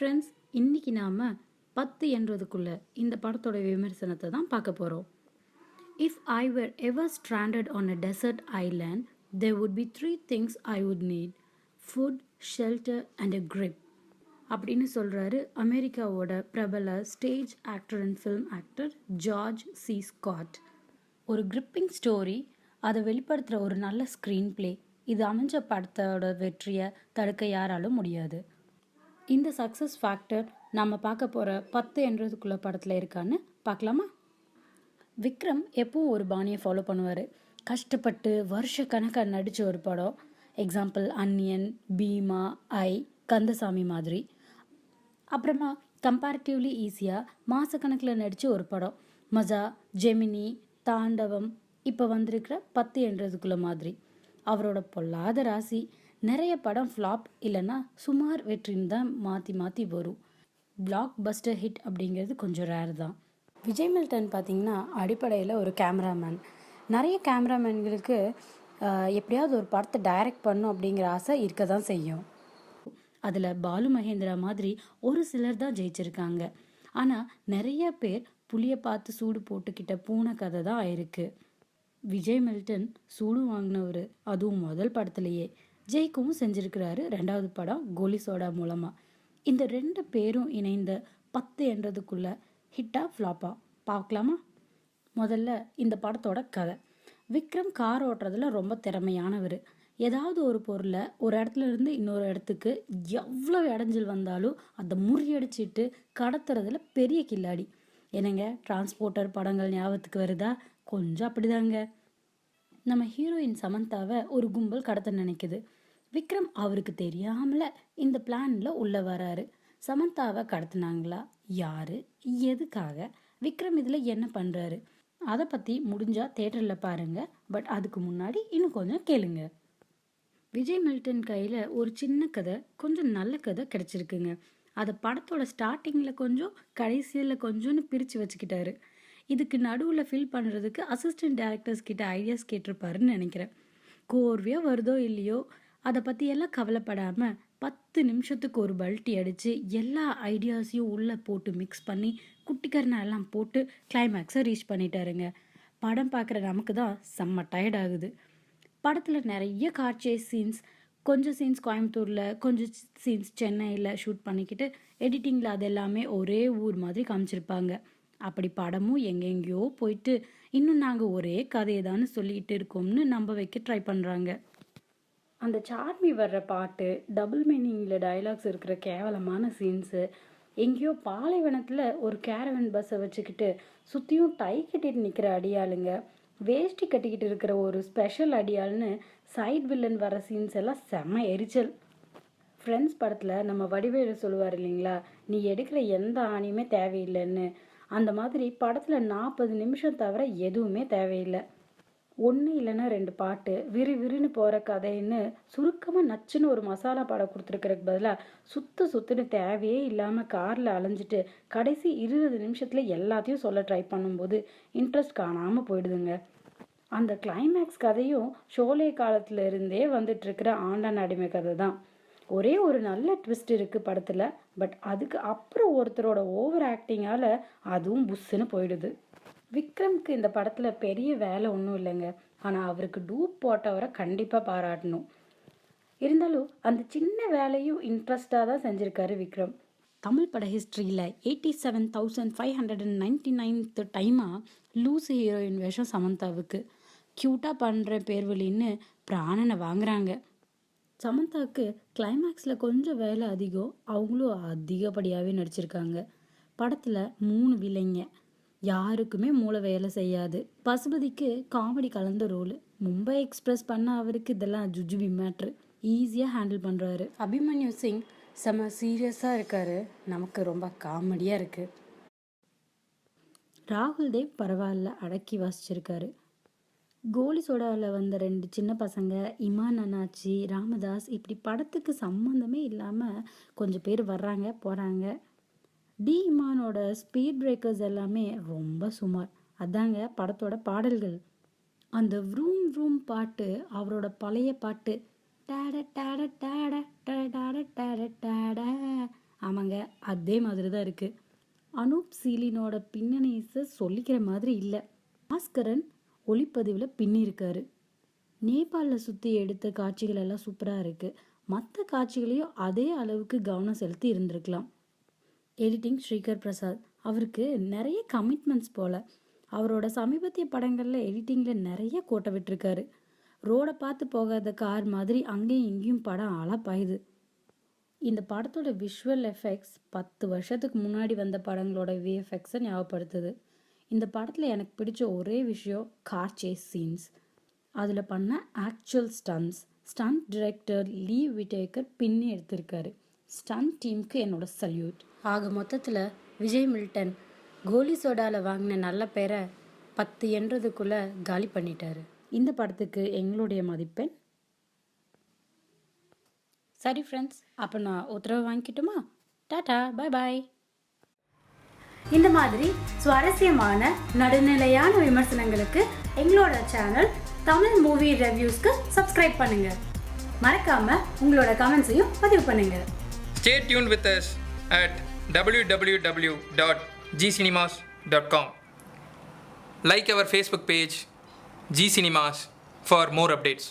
Friends, இன்னைக்கு நாம் 10 என்றதுக்குள்ள இந்த படத்தோட விமர்சனத்தை தான் பார்க்க போகிறோம். If I were ever stranded on a desert island there would be 3 things I would need: food, shelter and a grip அப்படின்னு சொல்கிறாரு அமெரிக்காவோட பிரபல stage actor and film actor George C Scott. ஒரு கிரிப்பிங் ஸ்டோரி, அதை வெளிப்படுத்துகிற ஒரு நல்ல screen play, இது அமைஞ்ச படத்தோட வெற்றியை தடுக்க யாராலும் முடியாது. இந்த சக்ஸஸ் ஃபேக்டர் நம்ம பார்க்க போகிற 10 என்றதுக்குள்ள படத்தில் இருக்கான்னு பார்க்கலாமா? விக்ரம் எப்பவும் ஒரு பாணியை ஃபாலோ பண்ணுவார். கஷ்டப்பட்டு வருஷ கணக்காக நடித்த ஒரு படம், எக்ஸாம்பிள் அன்னியன், பீமா, ஐ, கந்தசாமி மாதிரி. அப்புறமா கம்பேரிட்டிவ்லி ஈஸியாக மாதக்கணக்கில் நடித்த ஒரு படம் மஜா, ஜெமினி, தாண்டவம், இப்போ வந்திருக்கிற 10 என்றதுக்குள்ள மாதிரி. அவரோட பொல்லாத ராசி, நிறைய படம் ஃப்ளாப் இல்லைன்னா சுமார் வெற்றின்னு தான் மாற்றி மாற்றி வரும். பிளாக் பஸ்டர் ஹிட் அப்படிங்கிறது கொஞ்சம் ரேர் தான். விஜய் மில்டன் பார்த்திங்கன்னா அடிப்படையில் ஒரு கேமராமேன். நிறைய கேமராமேன்களுக்கு எப்படியாவது ஒரு படத்தை டைரக்ட் பண்ணும் அப்படிங்கிற ஆசை இருக்க தான் செய்யும். அதில் பாலு மகேந்திரா மாதிரி ஒரு சிலர் தான் ஜெயிச்சிருக்காங்க. ஆனால் நிறைய பேர் புளியை பார்த்து சூடு போட்டுக்கிட்ட பூனை கதை தான் ஆயிருக்கு. விஜய் மில்டன் சூடு வாங்கினவர், அதுவும் முதல் படத்துலையே. ஜெயிக்கவும் செஞ்சுருக்கிறாரு 2வது படம் கோலி சோடா மூலமாக. இந்த 2 பேரும் இணைந்த 10 என்றதுக்குள்ள ஹிட்டா ஃப்ளாப்பா பார்க்கலாமா? முதல்ல இந்த படத்தோட கதை. விக்ரம் கார் ஓட்டுறதுல ரொம்ப திறமையானவர். ஏதாவது ஒரு பொருளை ஒரு இடத்துல இருந்து இன்னொரு இடத்துக்கு எவ்வளோ இடைஞ்சல் வந்தாலும் அதை முறியடிச்சிட்டு கடத்துறதுல பெரிய கில்லாடி. என்னங்க, டிரான்ஸ்போர்ட்டர் படங்கள் ஞாபகத்துக்கு வருதா? கொஞ்சம் அப்படிதாங்க. நம்ம ஹீரோயின் சமந்தாவை ஒரு கும்பல் கடத்த நினைக்குது. விக்ரம் அவருக்கு தெரியாமல இந்த பிளான்ல உள்ள வராரு. சமந்தாவை கடத்தினாங்களா, யாரு, எதுக்காக, விக்ரம் இதுல என்ன பண்றாரு, அதை பத்தி முடிஞ்சா தியேட்டர்ல பாருங்க. பட் அதுக்கு முன்னாடி இன்னும் கொஞ்சம் கேளுங்க. விஜய் மில்டன் கையில ஒரு சின்ன கதை, கொஞ்சம் நல்ல கதை கிடைச்சிருக்குங்க. அதை படத்தோட ஸ்டார்டிங்ல கொஞ்சம், கடைசியில கொஞ்சம்னு பிரிச்சு வச்சுக்கிட்டாரு. இதுக்கு நடுவில் ஃபில் பண்ணுறதுக்கு அசிஸ்டன்ட் டைரக்டர்ஸ் கிட்ட ஐடியாஸ் கேட்டிருப்பாருன்னு நினைக்கிறேன். கோர்வையாக வருதோ இல்லையோ அதை பற்றியெல்லாம் கவலைப்படாமல் 10 நிமிஷத்துக்கு ஒரு பல்ட்டி அடித்து எல்லா ஐடியாஸையும் உள்ளே போட்டு மிக்ஸ் பண்ணி குட்டிக்கரணை எல்லாம் போட்டு கிளைமேக்ஸை ரீச் பண்ணிட்டாருங்க. படம் பார்க்குற நமக்கு தான் செம்ம டயர்ட் ஆகுது. படத்தில் நிறைய கார் சேஸ் சீன்ஸ், கொஞ்சம் சீன்ஸ் கோயம்புத்தூரில், கொஞ்சம் சீன்ஸ் சென்னையில் ஷூட் பண்ணிக்கிட்டு எடிட்டிங்கில் அது எல்லாமே ஒரே ஊர் மாதிரி காமிச்சிருப்பாங்க. அப்படி படமும் எங்கெங்கேயோ போயிட்டு இன்னும் நாங்கள் ஒரே கதையை தானே சொல்லிகிட்டு இருக்கோம்னு நம்ப வைக்க ட்ரை பண்ணுறாங்க. அந்த சார்மி வர்ற பாட்டு, டபுள் மீனிங்கில் டைலாக்ஸ் இருக்கிற கேவலமான சீன்ஸு, எங்கேயோ பாலைவனத்தில் ஒரு கேரவன் பஸ்ஸை வச்சுக்கிட்டு சுற்றியும் டை கட்டிட்டு நிற்கிற அடியாளுங்க, வேஷ்டி கட்டிக்கிட்டு இருக்கிற ஒரு ஸ்பெஷல் அடியாள்னு சைட் வில்லன் வர சீன்ஸ் எல்லாம் செம்ம எரிச்சல். ஃப்ரெண்ட்ஸ் படத்தில் நம்ம வடிவேலு சொல்லுவார் இல்லைங்களா, நீ எடுக்கிற எந்த ஆணியுமே தேவையில்லைன்னு. அந்த மாதிரி படத்தில் 40 நிமிஷம் தவிர எதுவுமே தேவையில்லை. ஒன்று இல்லைன்னா 2 பாட்டு, விறுவிறுன்னு போகிற கதைன்னு சுருக்கமாக நச்சுன்னு ஒரு மசாலா பாடம் கொடுத்துருக்கிறதுக்கு பதிலாக சுற்றுன்னு தேவையே இல்லாமல் காரில் அலைஞ்சிட்டு கடைசி 20 நிமிஷத்தில் எல்லாத்தையும் சொல்ல ட்ரை பண்ணும்போது இன்ட்ரெஸ்ட் காணாமல் போயிடுதுங்க. அந்த கிளைமேக்ஸ் கதையும் ஷோலே காலத்துல இருந்தே வந்துட்டுருக்கிற ஆண்டான் அடிமை கதை தான். ஒரே ஒரு நல்ல ட்விஸ்ட் இருக்குது படத்தில். பட் அதுக்கு அப்புறம் ஒருத்தரோட ஓவர் ஆக்டிங்கால் அதுவும் புஷ்ஷுன்னு போயிடுது. விக்ரம்க்கு இந்த படத்தில் பெரிய வேலை ஒன்றும் இல்லைங்க. ஆனால் அவருக்கு டூப் போட்டவரை கண்டிப்பாக பாராட்டணும். இருந்தாலும் அந்த சின்ன வேலையும் இன்ட்ரெஸ்டாக தான் செஞ்சுருக்காரு விக்ரம். தமிழ் பட ஹிஸ்ட்ரியில் 87,599th டைமாக லூசு ஹீரோயின் வேஷம் சமந்தாவுக்கு. க்யூட்டாக பண்ணுற பேர்வழின்னு பிராணனை வாங்குறாங்க. சமந்தாவுக்கு கிளைமேக்ஸில் கொஞ்சம் வேலை அதிகம், அவங்களும் அதிகப்படியாகவே நடிச்சிருக்காங்க. படத்தில் 3 விலைங்க, யாருக்குமே மூளை வேலை செய்யாது. பசுபதிக்கு காமெடி கலந்த ரோல். மும்பை எக்ஸ்பிரஸ் பண்ண அவருக்கு இதெல்லாம் ஜுஜுபி மேட்ரு, ஈஸியாக ஹேண்டில் பண்ணுறாரு. அபிமன்யு சிங் செம்ம சீரியஸாக இருக்காரு, நமக்கு ரொம்ப காமெடியாக இருக்குது. ராகுல் தேவ் பரவாயில்ல, அடக்கி வாசிச்சிருக்காரு. கோலி சோடாவில் வந்த 2 சின்ன பசங்க, இமான் அண்ணாச்சி, ராமதாஸ், இப்படி படத்துக்கு சம்மந்தமே இல்லாமல் கொஞ்சம் பேர் வர்றாங்க போகிறாங்க. டி இமானோட ஸ்பீட் பிரேக்கர்ஸ் எல்லாமே ரொம்ப சுமார். அதாங்க படத்தோட பாடல்கள். அந்த வ்ரூம் வ்ரூம் பாட்டு அவரோட பழைய பாட்டு, டேட டேட டேட டேட டேட டேட ஆமாங்க, அதே மாதிரி தான் இருக்குது. அனூப் சீலினோட பின்னணி இசை சொல்லிக்கிற மாதிரி இல்லை. பாஸ்கரன் ஒளிப்பதிவில் பின்னிருக்காரு. நேபாளில் சுற்றி எடுத்த காட்சிகள் எல்லாம் சூப்பராக இருக்குது. மற்ற காட்சிகளையும் அதே அளவுக்கு கவனம் செலுத்தி இருந்திருக்கலாம். எடிட்டிங் ஸ்ரீகர் பிரசாத். அவருக்கு நிறைய கமிட்மெண்ட்ஸ் போல். அவரோட சமீபத்திய படங்களில் எடிட்டிங்கில் நிறைய கோட்டை விட்டுருக்காரு. ரோடை பார்த்து போகாத கார் மாதிரி அங்கேயும் இங்கேயும் படம் அழப்பாயுது. இந்த படத்தோட விஷுவல் எஃபெக்ட்ஸ் 10 வருஷத்துக்கு முன்னாடி வந்த படங்களோட விஎஃப்எக்ஸை ஞாபகப்படுத்துது. இந்த படத்தில் எனக்கு பிடிச்ச ஒரே விஷயம் கார் சேஸ் சீன்ஸ். அதில் பண்ண actual stunt director Lee Whittaker பின்னி எடுத்திருக்காரு. ஸ்டண்ட் டீமுக்கு என்னோட சல்யூட். ஆக மொத்தத்தில் விஜய் மில்டன் கோலி சோடாவில் வாங்கின நல்ல பேரை 10 என்றதுக்குள்ளே காலி பண்ணிட்டாரு. இந்த படத்துக்கு எங்களுடைய மதிப்பெண். சரி ஃப்ரெண்ட்ஸ், அப்போ நான் உத்தரவு வாங்கிக்கிட்டுமா? டாடா, பாய் பாய். இந்த மாதிரி சுவாரஸ்யமான நடுநிலையான விமர்சனங்களுக்கு எங்களோட சேனல் தமிழ் மூவி ரிவ்யூஸ்க்கு சப்ஸ்கிரைப் பண்ணுங்க. மறக்காம உங்களோட கமெண்ட்ஸையும் பதிவு பண்ணுங்க. Stay tuned with us at www.gcinemas.com. Like our Facebook page, G Cinemas, for more updates.